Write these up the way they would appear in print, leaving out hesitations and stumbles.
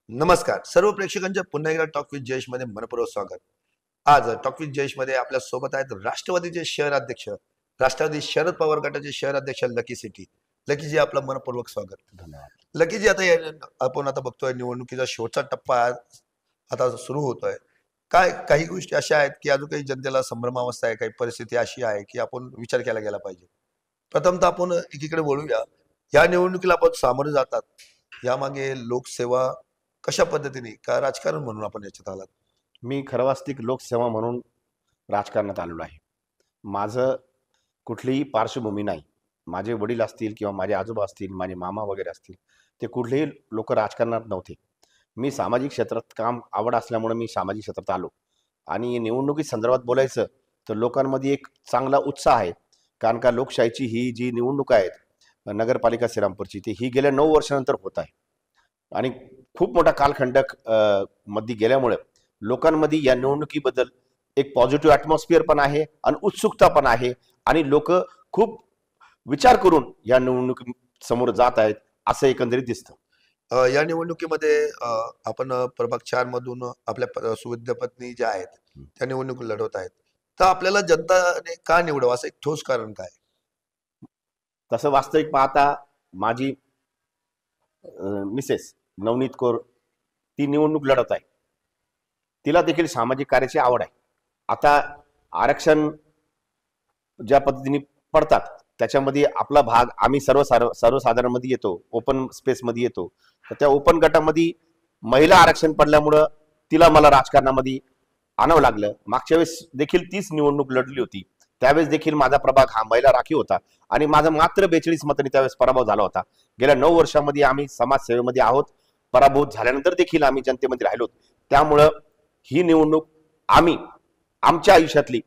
नमस्कार सर्व प्रेक्षकांच्या पुन्हा एकदा टॉक विथ जयेश मध्ये मनपूर्वक स्वागत। आज टॉक विथ जयेश मध्ये आपल्या सोबत आहेत राष्ट्रवादीचे शहर अध्यक्ष, राष्ट्रवादी शरद पवार गटाचे शहर अध्यक्ष लकी सिटी। लकीजी आपलं मनपूर्वक स्वागत। धन्यवाद। लकीजी आपण आता बघतोय निवडणुकीचा शेवटचा टप्पा आता सुरू होतोय। काय काही गोष्टी अशा आहेत की अजून काही जनतेला संभ्रमावस्था आहे, काही परिस्थिती अशी आहे की आपण विचार केला गेला पाहिजे। प्रथमतः आपण एकीकडे वळूया, या निवडणुकीला आपण सामोरे जातात, यामागे लोकसेवा कशा पद्धतीने का राजकारण म्हणून आपण याच्यात आलात? मी खरवास्तिक लोकसेवा म्हणून राजकारणात आलेलो आहे। माझं कुठलीही पार्श्वभूमी नाही। माझे वडील असतील किंवा माझे आजोबा असतील, माझे मामा वगैरे असतील, ते कुठलेही लोक राजकारणात नव्हते। मी सामाजिक क्षेत्रात काम आवड असल्यामुळे मी सामाजिक क्षेत्रात आलो। आणि निवडणुकी संदर्भात बोलायचं तर लोकांमध्ये एक चांगला उत्साह आहे, कारण का लोकशाहीची ही जी निवडणूक आहेत नगरपालिका श्रीरामपूरची, ती ही गेल्या 9 वर्षानंतर होत आहे। आणि खूप मोठा कालखंड मध्ये गेल्यामुळे लोकांमध्ये या निवडणुकीबद्दल एक पॉझिटिव्ह ॲटमॉस्फिअर पण आहे आणि उत्सुकता पण आहे, आणि लोक खूप विचार करून या निवडणुकी समोर जात आहेत असं एकंदरीत दिसतं। या निवडणुकीमध्ये आपण प्रभाग 4 मधून आपल्या सुविद्य पत्नी ज्या आहेत त्या निवडणूक लढवत आहेत, तर आपल्याला जनताने का निवडावं असं एक ठोस कारण काय? तसं वास्तविक पाहता माझी मिसेस नवनीत कौर ती निवडणूक लढत आहे। तिला देखील सामाजिक कार्याची आवड आहे। आता आरक्षण ज्या पद्धतीने पडतात त्याच्यामध्ये आपला भाग आम्ही सर्वसाधारण मध्ये येतो, ओपन स्पेस मध्ये येतो। तर त्या ओपन गटामध्ये महिला आरक्षण पडल्यामुळं तिला मला राजकारणामध्ये आणावं लागलं। मागच्या वेळेस देखील तीच निवडणूक लढली होती, त्यावेळेस देखील माझा प्रभाग हा महिला राखीव होता आणि माझा मात्र 42 मतांनी त्यावेळेस पराभव झाला होता। गेल्या 9 वर्षांमध्ये आम्ही समाजसेवेमध्ये आहोत, पराभूत झाल्यानंतर देखील आम्ही जनतेमध्ये राहिलो। त्यामुळं ही निवडणूक आम्ही आमच्या आयुष्यातली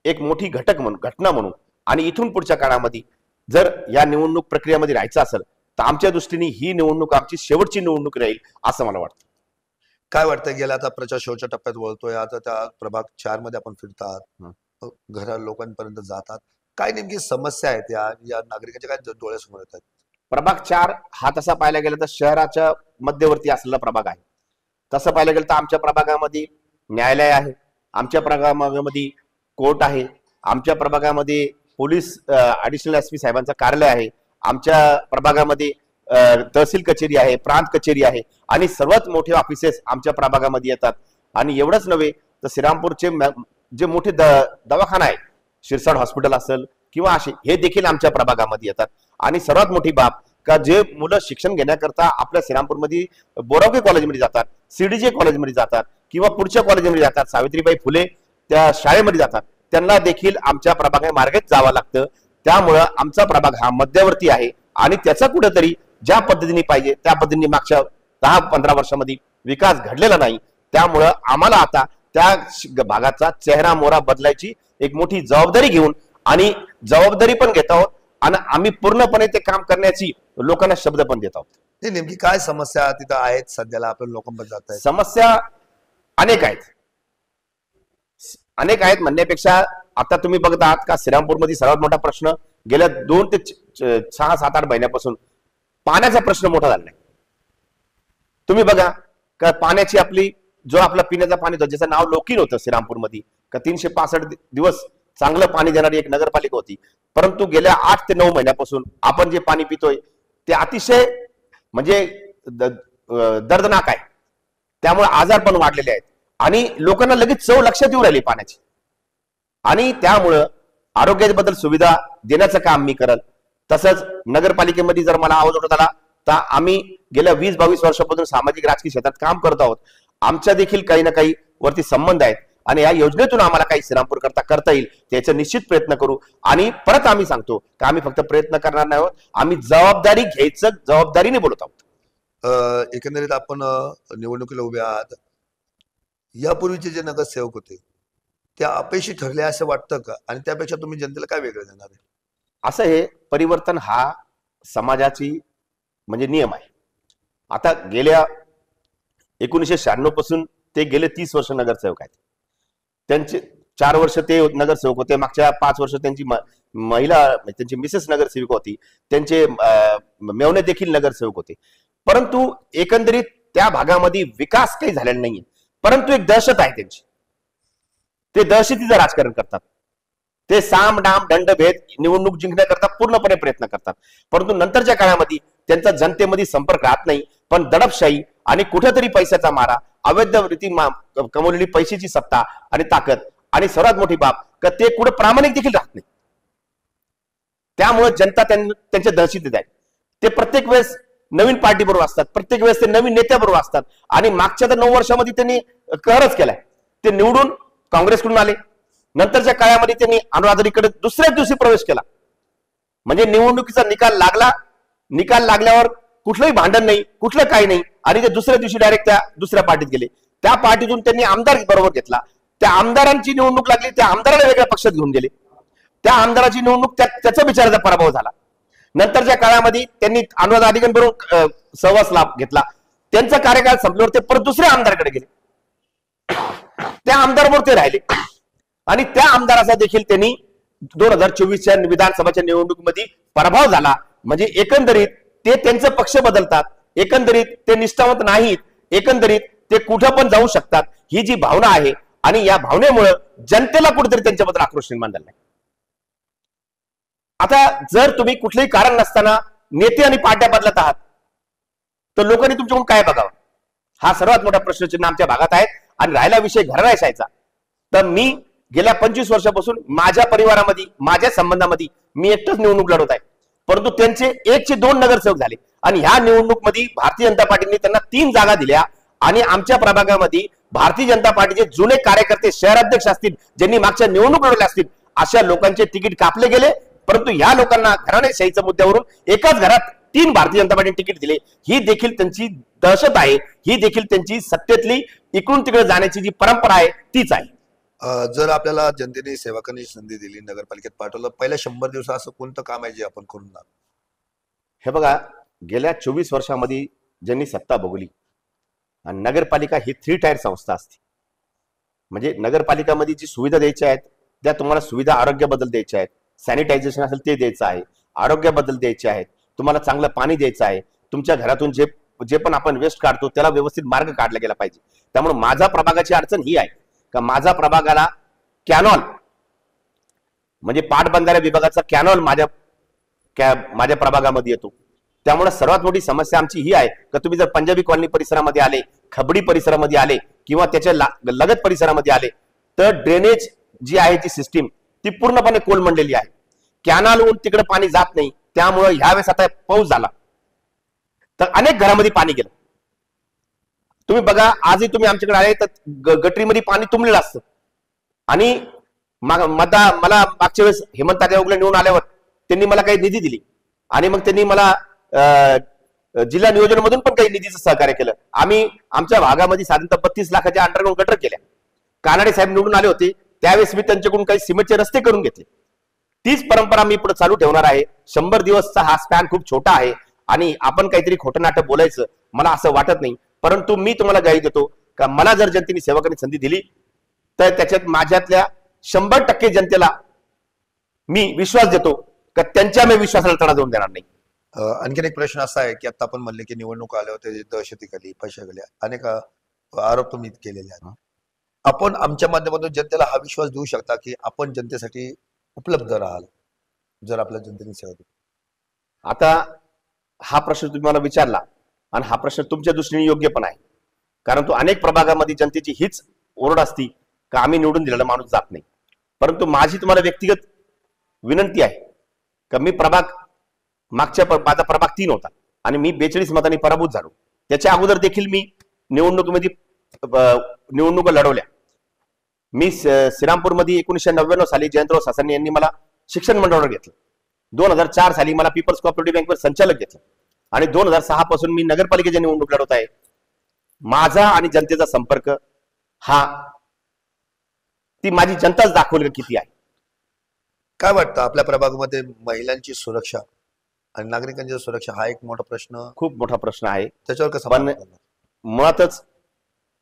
एक मोठी घटना म्हणून आणि इथून पुढच्या काळामध्ये जर या निवडणूक प्रक्रियेमध्ये राहायचं असेल तर आमच्या दृष्टीने ही निवडणूक आमची शेवटची निवडणूक राहील असं मला वाटतं। काय वाटतं, गेल्या आता प्रचार शेवटच्या टप्प्यात वळतोय, आता त्या प्रभाग 4 मध्ये आपण फिरतात, घरा लोकांपर्यंत जातात, काय नेमकी समस्या आहेत या नागरिकांच्या काय डोळ्यासमोर येतात? प्रभाग 4 हा तसा पाहायला गेला तर शहराच्या मध्यवर्ती असलेला प्रभाग आहे। तसं पाहायला गेलं तर आमच्या प्रभागामध्ये न्यायालय आहे, आमच्या प्रभागामध्ये कोर्ट आहे, आमच्या प्रभागामध्ये पोलीस ॲडिशनल एसपी साहेबांचं कार्यालय आहे, आमच्या प्रभागामध्ये तहसील कचेरी आहे, प्रांत कचेरी आहे, आणि सर्वात मोठे ऑफिसेस आमच्या प्रभागामध्ये येतात। आणि एवढंच नव्हे तर श्रीरामपूरचे जे मोठे दवाखाना आहे, शिरसाट हॉस्पिटल असेल किंवा असे, हे देखील आमच्या प्रभागामध्ये येतात। आणि सर्वात मोठी बाब का जे मुलं शिक्षण घेण्याकरता आपल्या श्रीरामपूरमध्ये बोरावके कॉलेजमध्ये जातात, सीडीजे कॉलेजमध्ये जातात किंवा पुढच्या कॉलेजमध्ये जातात, सावित्रीबाई फुले त्या शाळेमध्ये जातात, त्यांना देखील आमच्या प्रभागामार्गेच जावं लागतं। त्यामुळं आमचा प्रभाग हा मध्यवर्ती आहे आणि त्याचा कुठेतरी ज्या पद्धतीने पाहिजे त्या पद्धतीने मागच्या 10-15 वर्षामध्ये विकास घडलेला नाही। त्यामुळं आम्हाला आता त्या भागाचा चेहरा मोहरा बदलायची एक मोठी जबाबदारी घेऊन आणि जबाबदारी पण घेत आहोत आणि आम्ही पूर्णपणे ते काम करण्याची लोकांना शब्द पण देत आहोत। नेमकी काय समस्या तिथं आहेत सध्याला आपण लोकांपर्यंत जात आहे? समस्या अनेक आहेत म्हणण्यापेक्षा आता तुम्ही बघत आहात का श्रीरामपूरमध्ये सर्वात मोठा प्रश्न गेल्या 2 ते 6, 7, 8 महिन्यापासून पाण्याचा प्रश्न मोठा झाला आहे। तुम्ही बघा का पाण्याची जो आपला पिण्याचा पाणी होतं, ज्याचं नाव लोकीन होतं श्रीरामपूरमध्ये, का 365 दिवस चांगलं पाणी देणारी एक नगरपालिका होती, परंतु गेल्या 8 ते 9 महिन्यापासून आपण जे पाणी पितोय ते अतिशय म्हणजे दर्दनाक आहे। त्यामुळे आजार पण वाढलेले आहेत आणि लोकांना लगेच चव लक्षात येऊ राहिली पाण्याची, आणि त्यामुळं आरोग्याबद्दल सुविधा देण्याचं काम मी करल। तसंच नगरपालिकेमध्ये जर मला आवाज उठवत आला तर आम्ही गेल्या 20-22 वर्षापासून सामाजिक राजकीय क्षेत्रात काम करत आहोत। आमच्या देखील काही ना काही वरती संबंध आहेत आणि या योजनेतून आम्हाला काही श्रीरामपूर करता येईल त्याचा निश्चित प्रयत्न करू। आणि परत आम्ही सांगतो की आम्ही फक्त प्रयत्न करणार नाही आहोत, आम्ही जबाबदारी घ्यायचं, जबाबदारीने बोलत आहोत। एकंदरीत आपण निवडणुकीला उभे आहात, यापूर्वीचे जे नगरसेवक होते त्या अपयशी ठरले असं वाटतं का, आणि त्यापेक्षा तुम्ही जनतेला काय वेगळं देणार आहे? असं हे परिवर्तन हा समाजाची म्हणजे नियम आहे। आता गेल्या 1996 पासून ते गेले 30 वर्ष नगरसेवक आहेत, त्यांचे 4 वर्ष ते नगरसेवक होते, मागच्या 5 वर्ष त्यांची महिला त्यांची मिसेस नगरसेविका होती, त्यांचे मेवणे देखील नगरसेवक होते। परंतु एकंदरीत त्या भागामध्ये विकास काही झालेला नाहीये, परंतु एक दहशत आहे त्यांची. ते दहशतीचं राजकारण करतात. ते साम डाम दंडभेद निवडणूक जिंकण्याकरता पूर्णपणे प्रयत्न करतात, परंतु नंतरच्या काळामध्ये त्यांचा जनतेमध्ये संपर्क राहत नाही. पण दडपशाही आणि कुठेतरी पैशाचा मारा, अवैध रीती कमवलेली पैशाची सत्ता आणि ताकद, आणि सर्वात मोठी बाब का ते कुठे प्रामाणिक देखील राहत नाही. त्यामुळे जनता त्यांच्या दहशतीत आहे. ते प्रत्येक वेळेस नवीन पार्टी बरोबर असतात, प्रत्येक वेळेस ते नवीन नेत्याबरोबर असतात. आणि मागच्या 9 वर्षामध्ये त्यांनी कहरच केलाय. ते निवडून काँग्रेसकडून आले, नंतरच्या काळामध्ये त्यांनी अनुराधाकडे दुसऱ्याच दिवशी प्रवेश केला. म्हणजे निवडणुकीचा निकाल लागला, निकाल लागल्यावर कुठलंही भांडण नाही, कुठलं काही नाही, आणि ते दुसऱ्या दिवशी डायरेक्ट त्या दुसऱ्या पार्टीत गेले. त्या पार्टीतून त्यांनी आमदार बरोबर घेतला. त्या आमदारांची निवडणूक लागली, त्या आमदाराला वेगळ्या पक्षात घेऊन गेले. त्या आमदाराची निवडणूक त्याचा बिचाराचा पराभव झाला. नंतरच्या काळामध्ये त्यांनी अनुराधा अडिगांबरोबर सहवास लाभ घेतला. त्यांचा कार्यकाळ संपल्यावर ते परत दुसऱ्या आमदाराकडे गेले. त्या आमदाराबरोबर ते राहिले, आणि त्या आमदाराचा देखील त्यांनी 2024च्या विधानसभाच्या निवडणुकीमध्ये पराभव झाला. म्हणजे एकंदरीत ते त्यांचा पक्ष बदलतात, एकंदरीत ते निष्ठावंत नाहीत, एकंदरीत ते कुठं पण जाऊ शकतात, ही जी भावना आहे. आणि या भावनेमुळे जनतेला कुठेतरी त्यांच्याबद्दल आक्रोश निर्माण झाला. आता जर तुम्ही कुठलंही कारण नसताना नेते आणि पार्ट्या बदलत आहात, तर लोकांनी तुमच्याकडून काय बघावं, हा सर्वात मोठा प्रश्नचिन्ह आमच्या भागात आहे. आणि राहिला विषय घराण्याशाचा, तर मी गेल्या 25 वर्षापासून माझ्या परिवारामध्ये, माझ्या संबंधामध्ये मी एकटंच निवडणूक लढवत आहे. परंतु त्यांचे 1 चे 2 नगरसेवक झाले, आणि ह्या निवडणूकमध्ये भारतीय जनता पार्टीने त्यांना 3 जागा दिल्या. आणि आमच्या प्रभागामध्ये भारतीय जनता पार्टीचे जुने कार्यकर्ते, शहराध्यक्ष असतील, ज्यांनी मागच्या निवडणूक लढवल्या असतील, अशा लोकांचे तिकीट कापले गेले. परंतु या लोकांना घराणेशाहीच्या मुद्द्यावरून एकाच घरात 3 भारतीय जनता पार्टीने तिकीट दिले. ही देखील त्यांची दहशत आहे, ही देखील त्यांची सत्तेतली इकडून तिकडे जाण्याची जी परंपरा आहे तीच आहे. जर आपल्याला जनतेने सेवा करण्याची संधी दिली, नगरपालिकेत पाठवलं, पहिल्या 100 दिवसात असं कोणतं काम आहे जे आपण करून ना? हे बघा, गेल्या 24 वर्षामध्ये ज्यांनी सत्ता भोगली, आणि नगरपालिका ही 3 टायर संस्था असते. म्हणजे नगरपालिकामध्ये जी सुविधा द्यायच्या आहेत, त्या तुम्हाला सुविधा आरोग्याबद्दल द्यायच्या आहेत, सॅनिटायझेशन असेल ते द्यायचं आहे, आरोग्याबद्दल द्यायचे आहेत, तुम्हाला चांगलं पाणी द्यायचं आहे, तुमच्या घरातून जे पण आपण वेस्ट काढतो त्याला व्यवस्थित मार्ग काढला गेला पाहिजे. त्यामुळे माझा प्रभागाची अडचण ही आहे का माझा प्रभागाला कॅनॉल, म्हणजे पाटबंधारे विभागाचा कॅनॉल माझ्या प्रभागामध्ये येतो. त्यामुळे सर्वात मोठी समस्या आमची ही आहे का तुम्ही जर पंजाबी कॉलनी परिसरामध्ये आले, खबडी परिसरामध्ये आले, किंवा त्याच्या लगत परिसरामध्ये आले, तर ड्रेनेज जी आहे ती सिस्टीम ती पूर्णपणे कोलमडलेली आहे. कॅनॉलहून तिकडे पाणी जात नाही. त्यामुळे ह्यावेळेस आता पाऊस झाला तर अनेक घरामध्ये पाणी गेलं. तुम्ही बघा, आजही तुम्ही आमच्याकडे आले तर गटरीमध्ये पाणी तुंबलेलं असतं. आणि मला मागच्या वेळेस हेमंत उगले निवडून आल्यावर त्यांनी मला काही निधी दिली, आणि मग त्यांनी मला जिल्हा नियोजनामधून पण काही निधीचं सहकार्य केलं. आम्ही आमच्या भागामध्ये साधारणतः 32 लाखाच्या अंडरग्राउंड गटर केल्या. कानाडे साहेब निवडून आले होते त्यावेळेस मी त्यांच्याकडून काही सिमेंटचे रस्ते करून घेतले. तीच परंपरा मी पुढे चालू ठेवणार आहे. 100 दिवसचा हा स्पॅन खूप छोटा आहे, आणि आपण काहीतरी खोटं नाटक बोलायचं मला असं वाटत नाही. परंतु मी तुम्हाला ग्वाही देतो का मला जर जनतेने सेवा करण्याची संधी दिली तर त्याच्यात माझ्यातल्या 100% जनतेला मी विश्वास देतो का त्यांच्या मी विश्वासाला तडा जाऊन देणार नाही. आणखीन एक प्रश्न असा आहे की आता आपण म्हणले की निवडणूक आल्या होत्या, दहशतीखाली, पैशाखाली अनेक आरोप तुम्ही केलेले आहेत. आपण आमच्या माध्यमातून जनतेला हा विश्वास देऊ शकता की आपण जनतेसाठी उपलब्ध राहाल जर आपल्या जनतेने सेवा दिली? आता हा प्रश्न तुम्ही मला विचारला, आणि हा प्रश्न तुमच्या दृष्टीने योग्य पण आहे. कारण तो अनेक प्रभागामध्ये जनतेची हीच ओरड असती का आम्ही निवडून दिलेला माणूस जात नाही. परंतु माझी तुम्हाला व्यक्तिगत विनंती आहे का मी माझा प्रभाग 3 होता, आणि मी 42 मतांनी पराभूत झालो. त्याच्या अगोदर देखील मी निवडणुकीमध्ये निवडणुका लढवल्या. मी श्रीरामपूरमध्ये 1999 साली जयंतराव सासने यांनी मला शिक्षण मंडळावर घेतलं. 2004 साली मला पीपल्स कोऑपरेटिव्ह बँकेवर संचालक घेतलं, आणि 2006 पासून मी नगरपालिकेच्या निवडणूक लढवत आहे. माझा आणि जनतेचा संपर्क हा ती माझी जनताच दाखवली किती आहे. काय वाटतं आपल्या प्रभागामध्ये महिलांची सुरक्षा आणि नागरिकांची सुरक्षा हा एक मोठा प्रश्न, खूप मोठा प्रश्न आहे. त्याच्यावर कसं पण मुळातच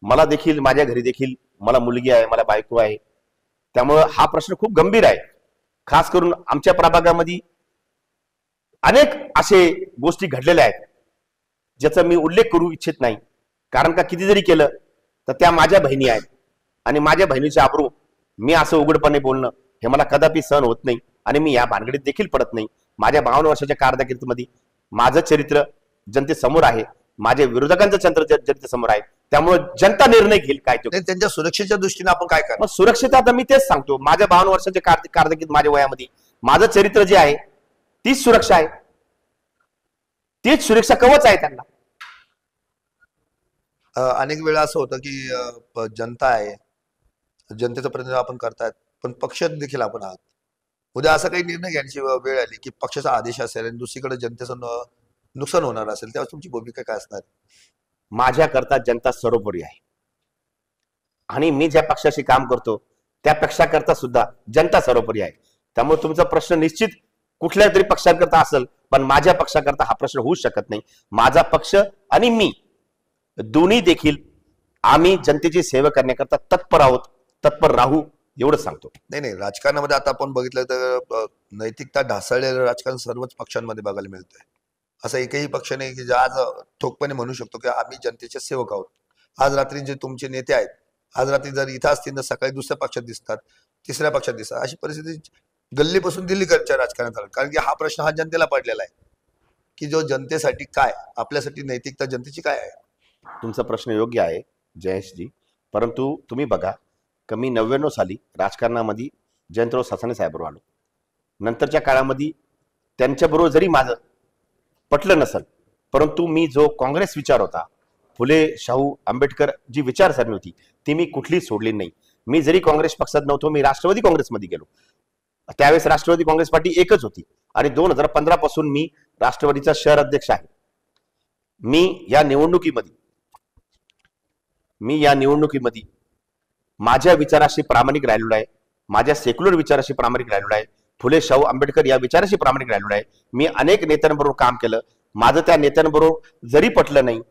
मला देखील, माझ्या घरी देखील मला मुलगी आहे, मला बायको आहे. त्यामुळे हा प्रश्न खूप गंभीर आहे. खास करून आमच्या प्रभागामध्ये अनेक असे गोष्टी घडलेल्या आहेत ज्याचा मी उल्लेख करू इच्छित नाही. कारण का किती जरी केलं तर त्या माझ्या बहिणी आहेत आणि माझ्या बहिणीचे अब्रू मी असं उघडपणे बोलणं हे मला कदापि सहन होत नाही आणि मी या भानगडीत देखील पडत नाही. माझ्या 52 वर्षाच्या कारकिर्दीमध्ये माझं चरित्र जनतेसमोर आहे, माझ्या विरोधकांचं चरित्र जनतेसमोर आहे. त्यामुळे जनता निर्णय घेईल काय तो. त्यांच्या सुरक्षेच्या दृष्टीने आपण काय करणार? मग सुरक्षित आता मी तेच सांगतो, माझ्या 52 वर्षाच्या कारकिर्दीत माझ्या वयामध्ये माझं चरित्र जे आहे तीच सुरक्षा आहे, तीच सुरक्षा कवच आहे त्यांना. अनेक वेळा असं होतं की जनता आहे, जनतेचं प्रतिनिधित्व आपण करतायत, पण पक्ष देखील आपण आहात. उद्या असा काही निर्णय घ्यायची वेळ आली की पक्षाचा आदेश असेल आणि दुसरीकडे जनतेचं नुकसान होणार असेल, तेव्हा तुमची भूमिका काय असणार? माझ्याकरता जनता सर्वोपरी आहे आणि मी ज्या पक्षाशी काम करतो त्या पक्षाकरता सुद्धा जनता सर्वोपरी आहे. त्यामुळे तुमचा प्रश्न निश्चित कुठल्या तरी पक्षाकरता असेल, पण माझ्या पक्षाकरता हा प्रश्न होऊ शकत नाही. माझा पक्ष आणि मी दोन्ही देखील आम्ही जनतेची सेवा करण्याकरता तत्पर आहोत, तत्पर राहू, एवढं सांगतो. नाही, राजकारणामध्ये आता आपण बघितलं तर नैतिकता ढासळलेलं राजकारण सर्वच पक्षांमध्ये बघायला मिळतंय. असा एकही पक्ष नाही की जे आज ठोकपणे म्हणू शकतो की आम्ही जनतेचे सेवक आहोत. आज रात्री जे तुमचे नेते आहेत, आज रात्री जर इथं असतील तर सकाळी दुसऱ्या पक्षात दिसतात, तिसऱ्या पक्षात दिसतात. अशी परिस्थिती गल्लीपासून दिल्लीकडच्या राजकारणात झाली. कारण की हा प्रश्न हा जनतेला पडलेला आहे की जो जनतेसाठी काय, आपल्यासाठी नैतिकता जनतेची काय आहे. तुमचा प्रश्न योग्य आहे जयेशजी, परंतु तुम्ही बघा की मी 99 साली राजकारणामध्ये जयंतराव सासणे साहेबरोबर आलो. नंतरच्या काळामध्ये त्यांच्याबरोबर जरी माझं पटलं नसेल, परंतु मी जो काँग्रेस विचार होता, फुले शाहू आंबेडकर जी विचारसरणी होती ती मी कुठली सोडली नाही. मी जरी काँग्रेस पक्षात नव्हतो, मी राष्ट्रवादी काँग्रेसमध्ये गेलो. त्यावेळेस राष्ट्रवादी काँग्रेस पार्टी एकच होती आणि 2015 पासून मी राष्ट्रवादीचा शहर अध्यक्ष आहे. मी या निवडणुकीमध्ये माझ्या विचाराशी प्रामाणिक राहिलेलो आहे, माझ्या सेक्युलर विचाराशी प्रामाणिक राहिलेलो आहे, फुले शाहू आंबेडकर या विचाराशी प्रामाणिक राहिलेलो आहे. मी अनेक नेत्यांबरोबर काम केलं, माझं त्या नेत्यांबरोबर जरी पटलं नाही,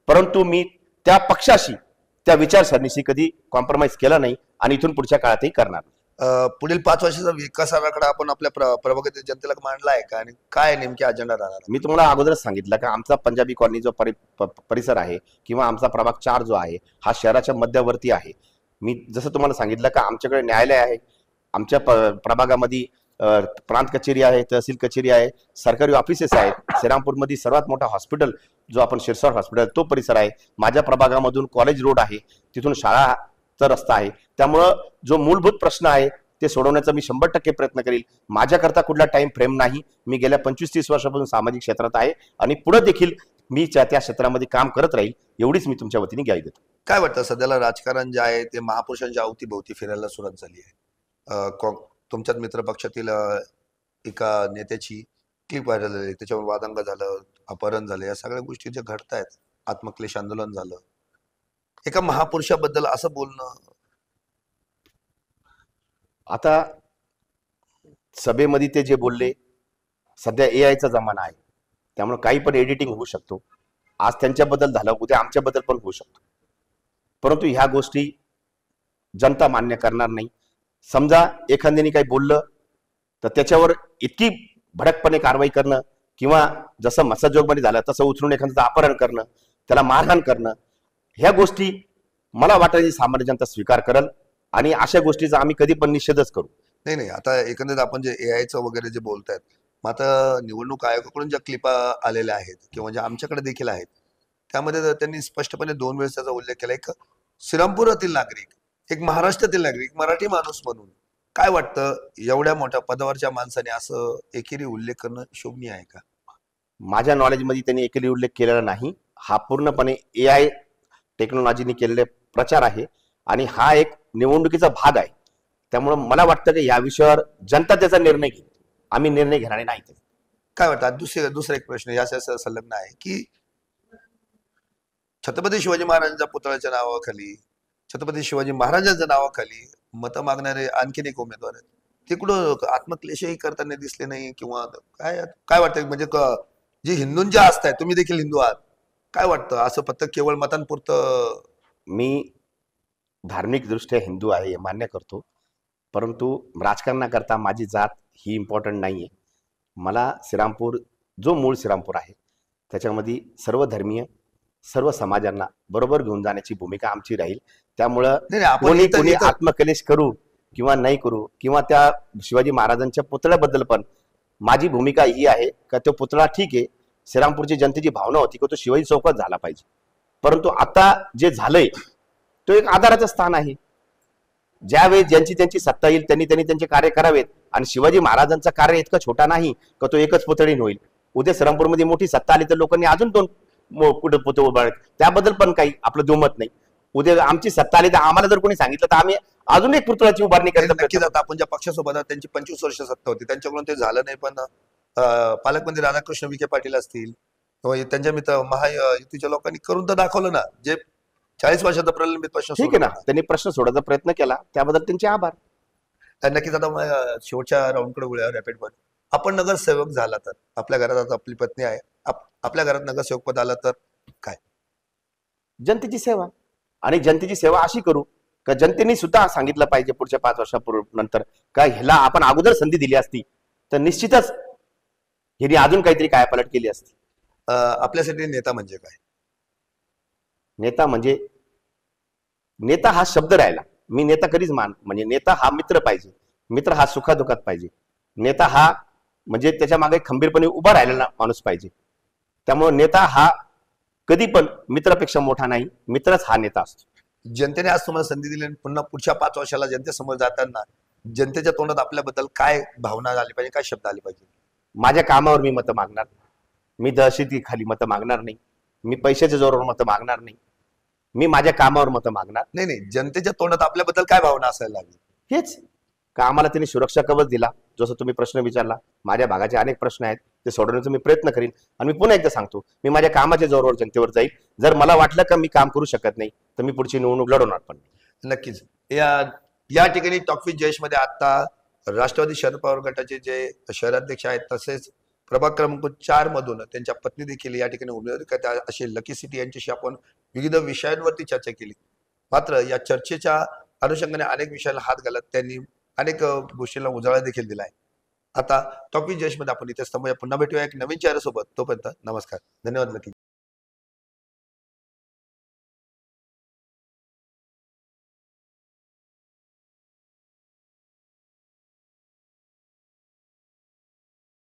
परंतु मी त्या पक्षाशी त्या विचारसरणीशी कधी कॉम्प्रोमाइज केला नाही आणि इथून पुढच्या काळातही करणार. पुढील 5 वर्षाचा विकास आराखडा आपण आपल्या प्रभागातील जनतेला मांडला आहे का आणि काय नेमके अजेंडा राहणार? मी तुम्हाला अगोदरच सांगितलं की आमचा पंजाबी कॉलनी जो परिसर आहे किंवा आमचा प्रभाग 4 जो आहे हा शहराच्या मध्यवर्ती आहे. मी जसं तुम्हाला सांगितलं का आमच्याकडे न्यायालय आहे, आमच्या प्रभागामध्ये प्रांत कचेरी आहे, तहसील कचेरी आहे, सरकारी ऑफिसेस आहेत. श्रीरामपूरमध्ये सर्वात मोठा हॉस्पिटल जो आपण शिरसाट हॉस्पिटल तो परिसर आहे. माझ्या प्रभागामधून कॉलेज रोड आहे, तिथून शाळाचा रस्ता आहे. त्यामुळं जो मूलभूत प्रश्न आहे ते सोडवण्याचा मी 100% प्रयत्न करेल. माझ्याकरता कुठला टाइम फ्रेम नाही. मी गेल्या 25-30 वर्षापासून सामाजिक क्षेत्रात आहे आणि पुढे देखील मी त्या क्षेत्रामध्ये काम करत राहील, एवढीच मी तुमच्या वतीने ग्वाही देतो. काय वाटतं सध्याला राजकारण जे आहे ते महापुरुषांच्या अवतीभोवती फिरायला सुरुवात झाली आहे. तुमच्याच मित्र पक्षातील एका नेत्याची क्लिप व्हायरल झाली, त्याच्यावर वादंग झालं, अपहरण झालं, या सगळ्या गोष्टी ज्या घडतायत, आत्मक्लेश आंदोलन झालं, एका महापुरुषाबद्दल असं बोलणं. आता सभेमध्ये ते जे बोलले, सध्या AI चा जमाना आहे, त्यामुळे काही पण एडिटिंग होऊ शकतो. आज त्यांच्याबद्दल झालं, उद्या आमच्याबद्दल पण होऊ शकतो, परंतु ह्या गोष्टी जनता मान्य करणार नाही. समजा एखाद्याने काही बोललं तर त्याच्यावर इतकी भडकपणे कारवाई करणं किंवा जसं मसाजोगमध्ये झालं तसं उचलून एखाद्याचं अपहरण करणं, त्याला मारहाण करणं, ह्या गोष्टी मला वाटतं सामान्य जनता स्वीकार करेल आणि अशा गोष्टीचा आम्ही कधी पण निषेधच करू. नाही, आता एकंदरीत आपण जे AI वगैरे जे बोलतायत, मग आता निवडणूक आयोगाकडून ज्या क्लिपा आलेल्या आहेत किंवा ज्या आमच्याकडे देखील आहेत, त्यामध्ये त्यांनी स्पष्टपणे 2 वेळेस त्याचा उल्लेख केला. एक श्रीरामपुरातील नागरिक, एक महाराष्ट्रातील नागरिक, मराठी माणूस म्हणून. काय वाटतं, एवढ्या मोठ्या पदावरच्या माणसाने असं एकेरी उल्लेख करणं शोभनीय आहे का? माझ्या नॉलेजमध्ये त्यांनी एकेरी उल्लेख केलेला नाही. हा पूर्णपणे AI टेक्नॉलॉजीने केलेले प्रचार आहे आणि हा एक निवडणुकीचा भाग आहे. त्यामुळे मला वाटतं की या विषयावर जनता त्याचा निर्णय घेईल, आम्ही निर्णय घेणारे नाही. काय वाटतं? दुसरा एक प्रश्न याच्या संलग्न आहे की छत्रपती शिवाजी महाराजांच्या पुतळ्याच्या नावाखाली, छत्रपती शिवाजी महाराजांच्या नावाखाली मतं मागणारे आणखीन एक उमेदवार आहेत, ते कुठं आत्मक्लेशही करताना दिसले नाही किंवा काय वाटतं? म्हणजे जे हिंदूंच्या असतायत, तुम्ही देखील हिंदू आहात, काय वाटतं असं फक्त केवळ मतांपुरतं? मी धार्मिक दृष्ट्या हिंदू आहे हे मान्य करतो, परंतु राजकारणाकरता माझी जात ही इम्पॉर्टंट नाहीये. मला श्रीरामपूर, जो मूळ श्रीरामपूर आहे त्याच्यामध्ये सर्व धर्मीय सर्व समाजांना बरोबर घेऊन जाण्याची भूमिका आमची राहील. त्यामुळं नाही नाही, आपण कोणी इथं कोणी इथं आत्मकलेश करू किंवा नाही करू, किंवा त्या शिवाजी महाराजांच्या पुतळ्याबद्दल पण माझी भूमिका ही आहे का तो पुतळा ठीक आहे, श्रीरामपूरची जनतेची भावना होती की तो शिवाजी चौकात झाला पाहिजे, परंतु आता जे झालंय तो एक आधाराचं स्थान आहे. ज्यावेळी ज्यांची त्यांची सत्ता येईल त्यांनी त्यांचे कार्य करावेत. आणि शिवाजी महाराजांचं कार्य इतकं छोटा नाही का तो एकच पुतळीन होईल. उद्या श्रीरामपूरमध्ये मोठी सत्ता आली तर लोकांनी अजून 2 पुतळे उभारले, त्याबद्दल पण काही आपलं दुमत नाही. उद्या आमची सत्ता आली तर आम्हाला जर कोणी सांगितलं तर आम्ही अजून एक पुतळ्याची उभारणी करण्याचा नक्कीच. प्रयत्न आता आपण ज्या पक्षासोबत आहोत, त्यांची 25 वर्ष सत्ता होती, त्यांच्याकडून ते झालं नाही. पण पालकमंत्री राधाकृष्ण विखे पाटील असतील किंवा त्यांच्या मित्र महायुतीच्या लोकांनी करून तर दाखवलं ना, जे 40 वर्षाचा प्रलंबित प्रश्न ठीक आहे ना, सोडवला. त्यांनी प्रश्न सोडवायचा प्रयत्न केला, त्याबद्दल त्यांचे आभार. नक्कीच. आता शेवटच्या राऊंडकडे वळूया रॅपिड वन. आपण नगरसेवक झाला तर, आपल्या घरात आता आपली पत्नी आहे, आपल्या घरात नगरसेवक पद आलं तर काय? जनतेची सेवा. आणि जनतेची सेवा अशी करू का जनतेने सुद्धा सांगितलं पाहिजे पुढच्या 5 वर्षानंतर का ह्याला आपण अगोदर संधी दिली असती तर निश्चितच ह्याने अजून काहीतरी कायापालट केली असती. आपल्यासाठी नेता म्हणजे काय? नेता म्हणजे, नेता हा शब्द राहिला. मी नेता कधीच म्हणजे नेता हा मित्र पाहिजे, मित्र हा सुखादुखात पाहिजे, नेता हा म्हणजे त्याच्या मागे खंबीरपणे उभा राहिलेला माणूस पाहिजे. त्यामुळे नेता हा कधी पण मित्रापेक्षा मोठा नाही, मित्रच हा नेता असतो. जनतेने आज तुम्हाला संधी दिली आणि पुन्हा पुढच्या 5 वर्षाला जनतेसमोर जाताना जनतेच्या तोंडात आपल्याबद्दल काय भावना आली पाहिजे, काय शब्द आले पाहिजे? माझ्या कामावर मी मतं मागणार, मी दहशतीखाली मतं मागणार नाही, मी पैशाच्या जोरावर मतं मागणार नाही, मी माझ्या कामावर मतं मागणार. नाही नाही, जनतेच्या तोंडात आपल्याबद्दल काय भावना असायला लागली? हेच का आम्हाला त्यांनी सुरक्षा कवच दिला. जसं तुम्ही प्रश्न विचारला, माझ्या भागाचे अनेक प्रश्न आहेत, ते सोडवण्याचा मी प्रयत्न करीन. आणि मी पुन्हा एकदा सांगतो, मी माझ्या कामाच्या जोरावर जनतेवर जाईल. जर मला वाटलं का मी काम करू शकत नाही तर मी पुढची निवडणूक लढवणार पण नाही. नक्कीच. या ठिकाणी टॉक विथ जयेश मध्ये आता राष्ट्रवादी शरद पवार गटाचे जे शहराध्यक्ष आहेत, तसेच प्रभाग क्रमांक 4 मधून त्यांच्या पत्नी देखील या ठिकाणी उमेदवारी करतात, असे लकी सिटी यांच्याशी आपण विविध विषयांवरती चर्चा केली. मात्र या चर्चेच्या अनुषंगाने अनेक विषयाला हात घालत त्यांनी अनेक गोष्टींना उजाळा देखील दिलाय. आता टॉक विथ जयेश मध्ये आपण इथे थांबूया. पुन्हा भेटूया एक नवीन चेहऱ्यासोबत. तोपर्यंत नमस्कार, धन्यवाद लकी.